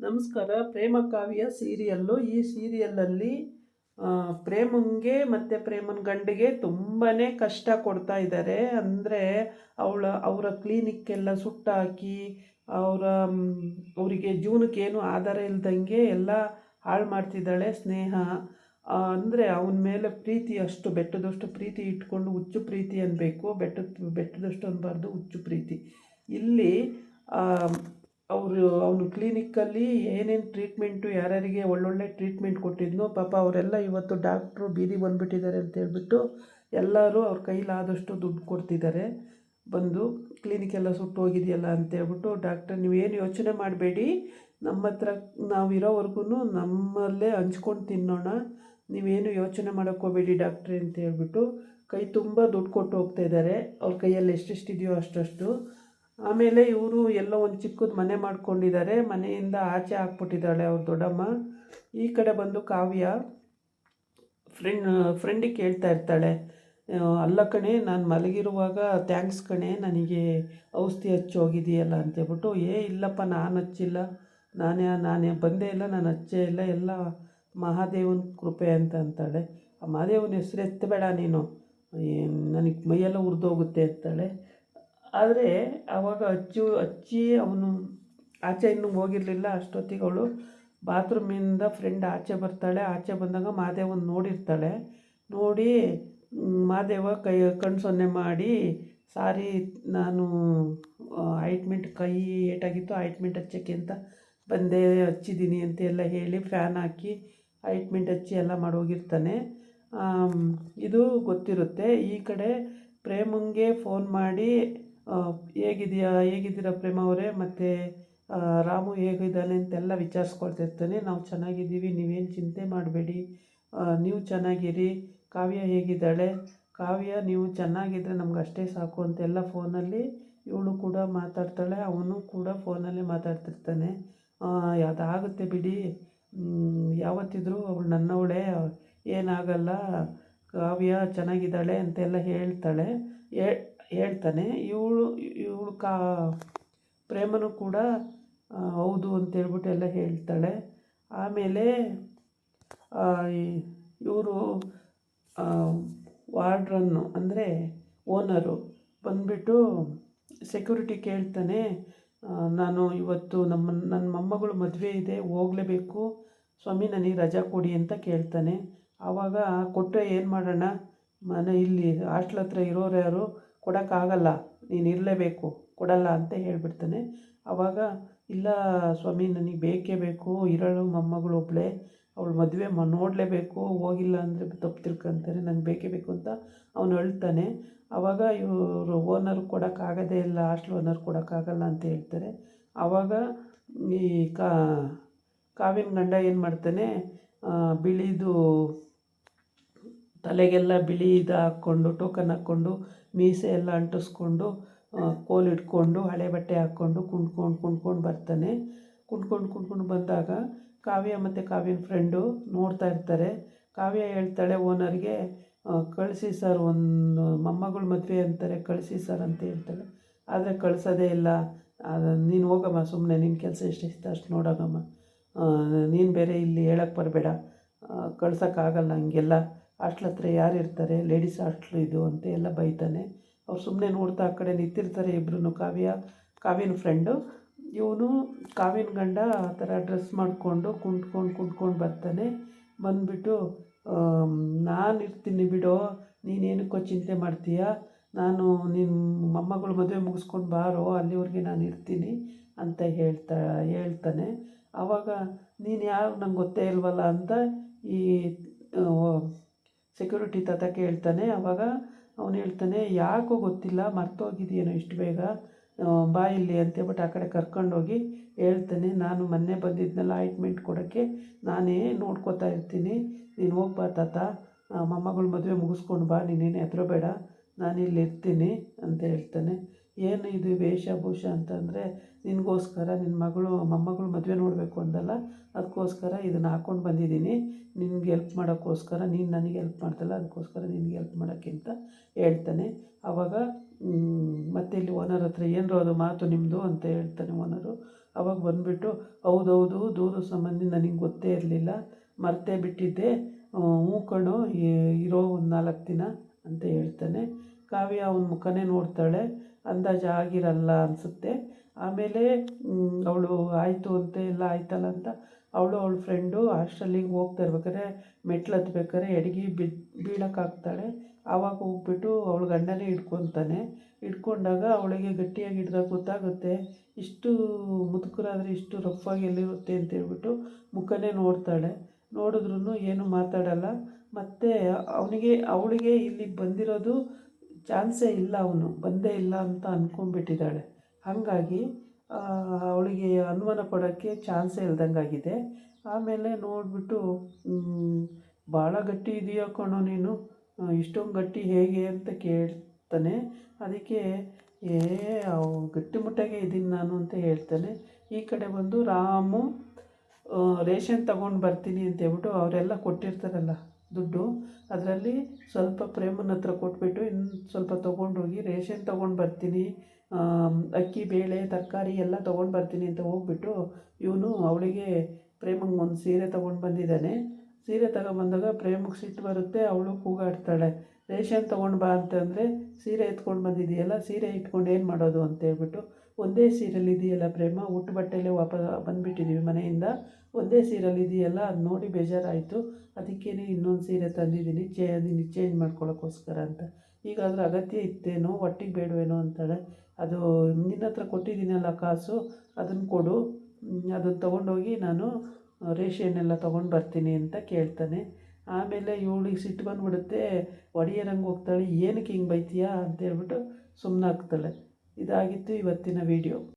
ನಮಸ್ಕಾರ. ಪ್ರೇಮ ಕಾವ್ಯ ಸೀರಿಯಲ್ಲು. ಈ ಸೀರಿಯಲಲ್ಲಿ ಪ್ರೇಮಂಗೆ ಮತ್ತು ಪ್ರೇಮನ ಗಂಡಿಗೆ ತುಂಬಾ ಕಷ್ಟ ಕೊಡ್ತಾ ಇದ್ದಾರೆ. ಅಂದರೆ ಅವರ ಕ್ಲಿನಿಕ್ಕೆಲ್ಲ ಸುಟ್ಟಾಕಿ ಅವರಿಗೆ ಜೀವನಕ್ಕೇನು ಆಧಾರ ಇಲ್ದಂಗೆ ಎಲ್ಲ ಹಾಳು ಮಾಡ್ತಿದ್ದಾಳೆ ಸ್ನೇಹ. ಅಂದರೆ ಅವನ ಮೇಲೆ ಪ್ರೀತಿ ಅಷ್ಟು ಬೆಟ್ಟದಷ್ಟು ಪ್ರೀತಿ ಇಟ್ಕೊಂಡು ಹುಚ್ಚು ಪ್ರೀತಿ ಅನ್ನಬೇಕು, ಬೆಟ್ಟದಷ್ಟು ಅನ್ನಬಾರ್ದು, ಹುಚ್ಚು ಪ್ರೀತಿ. ಇಲ್ಲಿ ಅವನು ಕ್ಲಿನಿಕ್ಕಲ್ಲಿ ಏನೇನು ಟ್ರೀಟ್ಮೆಂಟು ಯಾರ್ಯಾರಿಗೆ ಒಳ್ಳೊಳ್ಳೆ ಟ್ರೀಟ್ಮೆಂಟ್ ಕೊಟ್ಟಿದ್ನೋ ಪಾಪ ಅವರೆಲ್ಲ ಇವತ್ತು ಡಾಕ್ಟ್ರು ಬೀದಿಗೆ ಬಂದುಬಿಟ್ಟಿದ್ದಾರೆ ಅಂತೇಳ್ಬಿಟ್ಟು ಎಲ್ಲರೂ ಅವ್ರ ಕೈಲಾದಷ್ಟು ದುಡ್ಡು ಕೊಡ್ತಿದ್ದಾರೆ. ಬಂದು ಕ್ಲಿನಿಕ್ಕೆಲ್ಲ ಸುಟ್ಟು ಹೋಗಿದೆಯಲ್ಲ ಅಂತೇಳ್ಬಿಟ್ಟು, ಡಾಕ್ಟರ್ ನೀವೇನು ಯೋಚನೆ ಮಾಡಬೇಡಿ, ನಮ್ಮ ಹತ್ರ ನಾವಿರೋವರೆಗೂ ನಮ್ಮಲ್ಲೇ ಹಂಚ್ಕೊಂಡು ತಿನ್ನೋಣ, ನೀವೇನು ಯೋಚನೆ ಮಾಡೋಕ್ಕೋಗಬೇಡಿ ಡಾಕ್ಟ್ರೆ ಅಂತ ಹೇಳ್ಬಿಟ್ಟು ಕೈ ತುಂಬ ದುಡ್ಡು ಕೊಟ್ಟು ಹೋಗ್ತಾಯಿದ್ದಾರೆ. ಅವ್ರ ಕೈಯಲ್ಲಿ ಎಷ್ಟೆಷ್ಟಿದೆಯೋ ಅಷ್ಟಷ್ಟು. ಆಮೇಲೆ ಇವರು ಎಲ್ಲೋ ಒಂದು ಚಿಕ್ಕದು ಮನೆ ಮಾಡ್ಕೊಂಡಿದ್ದಾರೆ. ಮನೆಯಿಂದ ಆಚೆ ಹಾಕ್ಬಿಟ್ಟಿದ್ದಾಳೆ ಅವ್ರ ದೊಡ್ಡಮ್ಮ. ಈ ಕಡೆ ಬಂದು ಕಾವ್ಯ ಫ್ರೆಂಡಿಗೆ ಕೇಳ್ತಾ ಇರ್ತಾಳೆ, ಅಲ್ಲ ಕಣೆ ನಾನು ಮಲಗಿರುವಾಗ ಥ್ಯಾಂಕ್ಸ್ ಕಣೆ ನನಗೆ ಔಷಧಿ ಹಚ್ಚಿ ಹೋಗಿದೆಯಲ್ಲ ಅಂತೇಳ್ಬಿಟ್ಟು, ಇಲ್ಲಪ್ಪ ನಾನು ಹಚ್ಚಿಲ್ಲ, ನಾನೇ ಬಂದೇ ಇಲ್ಲ, ನಾನು ಹಚ್ಚೇ ಇಲ್ಲ, ಎಲ್ಲ ಮಹಾದೇವನ ಕೃಪೆ ಅಂತ ಅಂತಾಳೆ. ಆ ಮಹಾದೇವನ ಹೆಸರು ಎತ್ತಬೇಡ ನೀನು, ನನಗೆ ಮೈಯೆಲ್ಲ ಉರಿದೋಗುತ್ತೆ ಅಂತಾಳೆ. ಆದರೆ ಆವಾಗ ಹಚ್ಚಿ ಅವನು ಆಚೆ ಇನ್ನೂ ಹೋಗಿರಲಿಲ್ಲ. ಅಷ್ಟೊತ್ತಿಗೆ ಅವಳು ಬಾತ್ರೂಮಿಂದ ಫ್ರೆಂಡ್ ಆಚೆ ಬರ್ತಾಳೆ. ಆಚೆ ಬಂದಾಗ ಮಹಾದೇವನ ನೋಡಿರ್ತಾಳೆ. ನೋಡಿ ಮಹಾದೇವ ಕಣ್ಣು ಸೊನ್ನೆ ಮಾಡಿ, ಸಾರಿ ನಾನು ಆಯಿಂಟ್ಮೆಂಟ್ ಕೈ ಏಟಾಗಿತ್ತು, ಆಯಿಂಟ್ಮೆಂಟ್ ಹಚ್ಚೋಕ್ಕೆ ಅಂತ ಬಂದೆ, ಹಚ್ಚಿದ್ದೀನಿ ಅಂತ ಎಲ್ಲ ಹೇಳಿ ಫ್ಯಾನ್ ಹಾಕಿ ಆಯಿಂಟ್ಮೆಂಟ್ ಹಚ್ಚಿ ಎಲ್ಲ ಮಾಡೋಗಿರ್ತಾನೆ. ಇದು ಗೊತ್ತಿರುತ್ತೆ. ಈ ಕಡೆ ಪ್ರೇಮಂಗೆ ಫೋನ್ ಮಾಡಿ, ಹೇಗಿದ್ದೀರಾ ಪ್ರೇಮ ಅವರೇ, ಮತ್ತು ರಾಮು ಹೇಗಿದ್ದಾನೆ ಅಂತೆಲ್ಲ ವಿಚಾರಿಸ್ಕೊಳ್ತಿರ್ತಾನೆ. ನಾವು ಚೆನ್ನಾಗಿದ್ದೀವಿ, ನೀವೇನು ಚಿಂತೆ ಮಾಡಬೇಡಿ, ನೀವು ಚೆನ್ನಾಗಿರಿ, ಕಾವ್ಯ ಹೇಗಿದ್ದಾಳೆ, ಕಾವ್ಯ ನೀವು ಚೆನ್ನಾಗಿದ್ದರೆ ನಮ್ಗೆ ಅಷ್ಟೇ ಸಾಕು ಅಂತೆಲ್ಲ ಫೋನಲ್ಲಿ ಇವಳು ಕೂಡ ಮಾತಾಡ್ತಾಳೆ. ಅವನು ಕೂಡ ಫೋನಲ್ಲೇ ಮಾತಾಡ್ತಿರ್ತಾನೆ. ಅದಾಗುತ್ತೆ ಬಿಡಿ, ಯಾವತ್ತಿದ್ರೂ ಅವಳು ನನ್ನವಳೇ, ಏನಾಗಲ್ಲ, ಕಾವ್ಯ ಚೆನ್ನಾಗಿದ್ದಾಳೆ ಅಂತೆಲ್ಲ ಹೇಳ್ತಾನೆ. ಇವಳು ಪ್ರೇಮನು ಕೂಡ ಹೌದು ಅಂತೇಳ್ಬಿಟ್ಟು ಎಲ್ಲ ಹೇಳ್ತಾಳೆ. ಆಮೇಲೆ ಇವರು ವಾರ್ಡ್ರನ್ನು ಅಂದರೆ ಓನರು ಬಂದುಬಿಟ್ಟು ಸೆಕ್ಯೂರಿಟಿ ಕೇಳ್ತಾನೆ, ನಾನು ಇವತ್ತು ನನ್ನ ಮೊಮ್ಮಗಳು ಮದುವೆ ಇದೆ, ಹೋಗಲೇಬೇಕು ಸ್ವಾಮಿ, ನನಗೆ ರಜಾ ಕೊಡಿ ಅಂತ ಕೇಳ್ತಾನೆ. ಆವಾಗ ಕೊಟ್ಟರೆ ಏನು ಮಾಡೋಣ, ಇಲ್ಲಿ ಹಾಸ್ಟ್ಲ್ ಹತ್ರ ಇರೋರು ಯಾರು, ಕೊಡೋಕ್ಕಾಗಲ್ಲ, ನೀನು ಇರಲೇಬೇಕು, ಕೊಡಲ್ಲ ಅಂತ ಹೇಳ್ಬಿಡ್ತಾನೆ. ಆವಾಗ ಇಲ್ಲ ಸ್ವಾಮಿ, ನನಗೆ ಬೇಕೇ ಬೇಕು, ಇರೋಳು ಮೊಮ್ಮಗಳು ಒಬ್ಬಳೇ, ಅವಳು ಮದುವೆ ನೋಡಲೇಬೇಕು, ಹೋಗಿಲ್ಲ ಅಂದರೆ ತಪ್ಪು ತಿಳ್ಕೊಂತಾರೆ, ನನಗೆ ಬೇಕೇ ಬೇಕು ಅಂತ ಅವನು ಹೇಳ್ತಾನೆ. ಆವಾಗ ಇವರು ಓನರ್ ಕೊಡೋಕ್ಕಾಗೋದೇ ಇಲ್ಲ, ಹಾಸ್ಟ್ಲ್ ಓನರ್ ಕೊಡೋಕ್ಕಾಗಲ್ಲ ಅಂತ ಹೇಳ್ತಾರೆ. ಆವಾಗ ಈ ಕಾವ್ಯನ ಗಂಡ ಏನು ಮಾಡ್ತಾನೆ, ಬಿಳಿದು ತಲೆಗೆಲ್ಲ ಬಿಳಿ ಹಾಕ್ಕೊಂಡು, ಟೋಕನ್ ಹಾಕ್ಕೊಂಡು, ಮೀಸೆ ಎಲ್ಲ ಅಂಟಿಸ್ಕೊಂಡು, ಕೋಲು ಇಟ್ಕೊಂಡು, ಹಳೆ ಬಟ್ಟೆ ಹಾಕ್ಕೊಂಡು ಕುಣ್ಕೊಂಡು ಬರ್ತಾನೆ. ಕುಣ್ಕೊಂಡು ಬಂದಾಗ ಕಾವ್ಯ ಮತ್ತು ಕಾವ್ಯನ ಫ್ರೆಂಡು ನೋಡ್ತಾ ಇರ್ತಾರೆ. ಕಾವ್ಯ ಹೇಳ್ತಾಳೆ ಓನರ್ಗೆ, ಕಳಿಸಿ ಸರ್, ಒಂದು ಮೊಮ್ಮಗಳು ಮದುವೆ ಅಂತಾರೆ, ಕಳಿಸಿ ಸರ್ ಅಂತ ಹೇಳ್ತಾಳೆ. ಆದರೆ ಕಳಿಸೋದೇ ಇಲ್ಲ. ನೀನು ಹೋಗಮ್ಮ, ಸುಮ್ಮನೆ ನಿನ್ನ ಕೆಲಸ ಎಷ್ಟಿಷ್ಟ ಅಷ್ಟು ನೋಡೋಗಮ್ಮ, ನೀನು ಬೇರೆ ಇಲ್ಲಿ ಹೇಳಕ್ಕೆ ಬರಬೇಡ, ಕಳ್ಸೋಕ್ಕಾಗಲ್ಲ, ಹಂಗೆಲ್ಲ ಹಾಸ್ಟ್ಲ್ ಹತ್ರ ಯಾರು ಇರ್ತಾರೆ, ಲೇಡೀಸ್ ಹಾಸ್ಟ್ಲು ಇದು ಅಂತ ಎಲ್ಲ ಬೈತಾನೆ. ಅವ್ರು ಸುಮ್ಮನೆ ನೋಡ್ತಾ ಆ ಕಡೆ ನಿಂತಿರ್ತಾರೆ ಇಬ್ಬರೂ. ಕಾವ್ಯನ ಫ್ರೆಂಡು, ಇವನು ಕಾವ್ಯನ ಗಂಡ ಆ ಥರ ಡ್ರೆಸ್ ಮಾಡಿಕೊಂಡು ಕುಣ್ಕೊಂಡು ಬರ್ತಾನೆ. ಬಂದುಬಿಟ್ಟು, ನಾನು ಇರ್ತೀನಿ ಬಿಡೋ, ನೀನೇನಕ್ಕೋ ಚಿಂತೆ ಮಾಡ್ತೀಯ, ನಾನು ನಿನ್ನ ಮೊಮ್ಮಗಳು ಮದುವೆ ಮುಗಿಸ್ಕೊಂಡು ಬಾರೋ, ಅಲ್ಲಿವರೆಗೆ ನಾನು ಇರ್ತೀನಿ ಅಂತ ಹೇಳ್ತಾನೆ. ಆವಾಗ ನೀನು ಯಾರು ನಂಗೆ ಗೊತ್ತೇ ಇಲ್ವಲ್ಲ ಅಂತ ಈ ಸೆಕ್ಯೂರಿಟಿ ತಾತ ಕೇಳ್ತಾನೆ. ಆವಾಗ ಅವನು ಹೇಳ್ತಾನೆ, ಯಾಕೋ ಗೊತ್ತಿಲ್ಲ, ಮರ್ತೋಗಿದೆಯೇನೋ ಇಷ್ಟು ಬೇಗ, ಬಾ ಇಲ್ಲಿ ಅಂತೇಳ್ಬಿಟ್ಟು ಆ ಕಡೆ ಕರ್ಕೊಂಡೋಗಿ ಹೇಳ್ತಾನೆ, ನಾನು ಮೊನ್ನೆ ಬಂದಿದ್ನಲ್ಲ ಆಯಿಂಟ್ಮೆಂಟ್ ಕೊಡೋಕ್ಕೆ, ನಾನೇ ನೋಡ್ಕೋತಾ ಇರ್ತೀನಿ, ನೀನು ಹೋಗ್ಬಾ ತಾತ, ಮೊಮ್ಮಗಳು ಮದುವೆ ಮುಗಿಸ್ಕೊಂಡು ಬಾ, ನೀನೇನು ಹೆದರಬೇಡ, ನಾನಿಲ್ಲಿ ಇರ್ತೀನಿ ಅಂತ ಹೇಳ್ತಾನೆ. ಏನು ಇದು ವೇಷಭೂಷ ಅಂತಂದರೆ, ನಿನಗೋಸ್ಕರ ನಿನ್ನ ಮೊಮ್ಮಗಳು ಮದುವೆ ನೋಡಬೇಕು ಅಂದಲ್ಲ, ಅದಕ್ಕೋಸ್ಕರ ಇದನ್ನು ಹಾಕ್ಕೊಂಡು ಬಂದಿದ್ದೀನಿ, ನಿನಗೆ ಹೆಲ್ಪ್ ಮಾಡೋಕ್ಕೋಸ್ಕರ, ನೀನು ನನಗೆ ಹೆಲ್ಪ್ ಮಾಡ್ದಲ್ಲ ಅದಕ್ಕೋಸ್ಕರ ನಿನಗೆ ಹೆಲ್ಪ್ ಮಾಡೋಕ್ಕೆ ಅಂತ ಹೇಳ್ತಾನೆ. ಆವಾಗ ಮತ್ತೆ ಇಲ್ಲಿ ಓನರ್ ಹತ್ರ, ಏನರೋ ಅದು ಮಾತು ನಿಮ್ಮದು ಅಂತ ಹೇಳ್ತಾನೆ ಓನರು. ಅವಾಗ ಬಂದುಬಿಟ್ಟು ಹೌದೌದು ದೂರ ಸಂಬಂಧಿ ನನಗೆ ಗೊತ್ತೇ ಇರಲಿಲ್ಲ, ಮರ್ತೇ ಬಿಟ್ಟಿದ್ದೆ, ಹ್ಞೂ ಕಣೋ ಇರೋ ಒಂದು 4 ದಿನ ಅಂತ ಹೇಳ್ತಾನೆ. ಕಾವ್ಯ ಅವನ ಮುಖನೇ ನೋಡ್ತಾಳೆ, ಅಂದಾಜು ಆಗಿರಲ್ಲ ಅನಿಸುತ್ತೆ. ಆಮೇಲೆ ಅವಳು ಆಯಿತು ಅಂತೆ ಎಲ್ಲ ಆಯ್ತಲ್ಲ ಅಂತ ಅವಳ ಫ್ರೆಂಡು ಹಾಸ್ಟೆಲ್ಲಿಗೆ ಹೋಗ್ತಾ ಇರ್ಬೇಕಾದ್ರೆ ಮೆಟ್ಲು ಹತ್ಬೇಕಾದ್ರೆ ಎಡಗಿ ಬೀಳೋಕ್ಕಾಗ್ತಾಳೆ. ಆವಾಗ ಹೋಗ್ಬಿಟ್ಟು ಅವಳ ಗಂಡನೇ ಹಿಡ್ಕೊತಾನೆ. ಹಿಡ್ಕೊಂಡಾಗ ಅವಳಿಗೆ ಗಟ್ಟಿಯಾಗಿ ಹಿಡ್ದಾಗ ಗೊತ್ತಾಗುತ್ತೆ ಇಷ್ಟು ಮುದುಕರಾದರೆ ಇಷ್ಟು ರಫಾಗಿ ಎಲ್ಲಿರುತ್ತೆ ಅಂತೇಳ್ಬಿಟ್ಟು ಮುಖನೇ ನೋಡ್ತಾಳೆ. ನೋಡಿದ್ರೂ ಏನು ಮಾತಾಡಲ್ಲ. ಮತ್ತು ಅವಳಿಗೆ ಇಲ್ಲಿಗೆ ಬಂದಿರೋದು ಚಾನ್ಸೇ ಇಲ್ಲ, ಅವನು ಬಂದೇ ಇಲ್ಲ ಅಂತ ಅಂದ್ಕೊಂಡ್ಬಿಟ್ಟಿದ್ದಾಳೆ. ಹಾಗಾಗಿ ಅವಳಿಗೆ ಅನುಮಾನ ಪಡೋಕ್ಕೆ ಚಾನ್ಸೇ ಇಲ್ದಂಗಾಗಿದೆ. ಆಮೇಲೆ ನೋಡಿಬಿಟ್ಟು ಭಾಳ ಗಟ್ಟಿ ಇದೆಯಾ ಕಣೋ ನೀನು, ಇಷ್ಟೊಂದು ಗಟ್ಟಿ ಹೇಗೆ ಅಂತ ಕೇಳ್ತಾನೆ. ಅದಕ್ಕೆ ಗಟ್ಟಿಮುಟ್ಟಾಗೆ ಇದ್ದೀನಿ ನಾನು ಅಂತ ಹೇಳ್ತಾನೆ. ಈ ಕಡೆ ಬಂದು ರಾಮು ರೇಷನ್ ತಗೊಂಡು ಬರ್ತೀನಿ ಅಂತೇಳ್ಬಿಟ್ಟು ಅವರೆಲ್ಲ ಕೊಟ್ಟಿರ್ತಾರಲ್ಲ ದುಡ್ಡು, ಅದರಲ್ಲಿ ಸ್ವಲ್ಪ ಪ್ರೇಮನ ಹತ್ರ ಕೊಟ್ಬಿಟ್ಟು ಇನ್ನು ಸ್ವಲ್ಪ ತೊಗೊಂಡೋಗಿ ರೇಷನ್ ತೊಗೊಂಡು ಬರ್ತೀನಿ, ಅಕ್ಕಿ ಬೇಳೆ ತರಕಾರಿ ಎಲ್ಲ ತೊಗೊಂಡು ಬರ್ತೀನಿ ಅಂತ ಹೋಗ್ಬಿಟ್ಟು ಇವನು ಅವಳಿಗೆ ಪ್ರೇಮಂಗೆ ಒಂದು ಸೀರೆ ತೊಗೊಂಡು ಬಂದಿದ್ದಾನೆ. ಸೀರೆ ತಗೊಬಂದಾಗ ಪ್ರೇಮಕ್ಕೆ ಸಿಟ್ಟು ಬರುತ್ತೆ. ಅವಳು ಕೂಗಾಡ್ತಾಳೆ, ರೇಷನ್ ತೊಗೊಂಡು ಬಾ ಅಂತಂದರೆ ಸೀರೆ ಎತ್ಕೊಂಡು ಬಂದಿದೆಯಲ್ಲ, ಸೀರೆ ಇಟ್ಕೊಂಡು ಏನು ಮಾಡೋದು ಅಂತೇಳ್ಬಿಟ್ಟು. ಒಂದೇ ಸೀರೆಯಲ್ಲಿ ಇದೆಯಲ್ಲ ಪ್ರೇಮ, ಉಟ್ಟು ಬಟ್ಟೆಯಲ್ಲೇ ಬಂದುಬಿಟ್ಟಿದ್ದೀವಿ ಮನೆಯಿಂದ, ಒಂದೇ ಸೀರೆಯಲ್ಲಿ ಇದೆಯಲ್ಲ, ಅದು ನೋಡಿ ಬೇಜಾರಾಯಿತು, ಅದಕ್ಕೇ ಇನ್ನೊಂದು ಸೀರೆ ತಂದಿದ್ದೀನಿ ನಿನಗೆ ಚೇಂಜ್ ಮಾಡ್ಕೊಳ್ಳೋಕ್ಕೋಸ್ಕರ ಅಂತ. ಈಗ ಅದ್ರ ಅಗತ್ಯ ಇತ್ತೇನೋ, ಒಟ್ಟಿಗೆ ಬೇಡವೇನೋ ಅಂತಾಳೆ. ಅದು ನಿನ್ನ ಹತ್ರ ಕೊಟ್ಟಿದ್ದೀನಲ್ಲ ಕಾಸು, ಅದನ್ನು ಕೊಡು, ಅದನ್ನು ತೊಗೊಂಡೋಗಿ ನಾನು ರೇಷನ್ನೆಲ್ಲ ತೊಗೊಂಡು ಬರ್ತೀನಿ ಅಂತ ಕೇಳ್ತಾನೆ. ಆಮೇಲೆ ಇವಳಿಗೆ ಸಿಟ್ಟು ಬಂದುಬಿಡುತ್ತೆ, ಒಡೆಯರಂಗೆ ಹೋಗ್ತಾಳೆ, ಏನಕ್ಕೆ ಹಿಂಗೆ ಬೈತೀಯಾ ಅಂತೇಳ್ಬಿಟ್ಟು ಸುಮ್ಮನಾಗ್ತಾಳೆ. ಇದಾಗಿತ್ತು ಇವತ್ತಿನ ವೀಡಿಯೋ.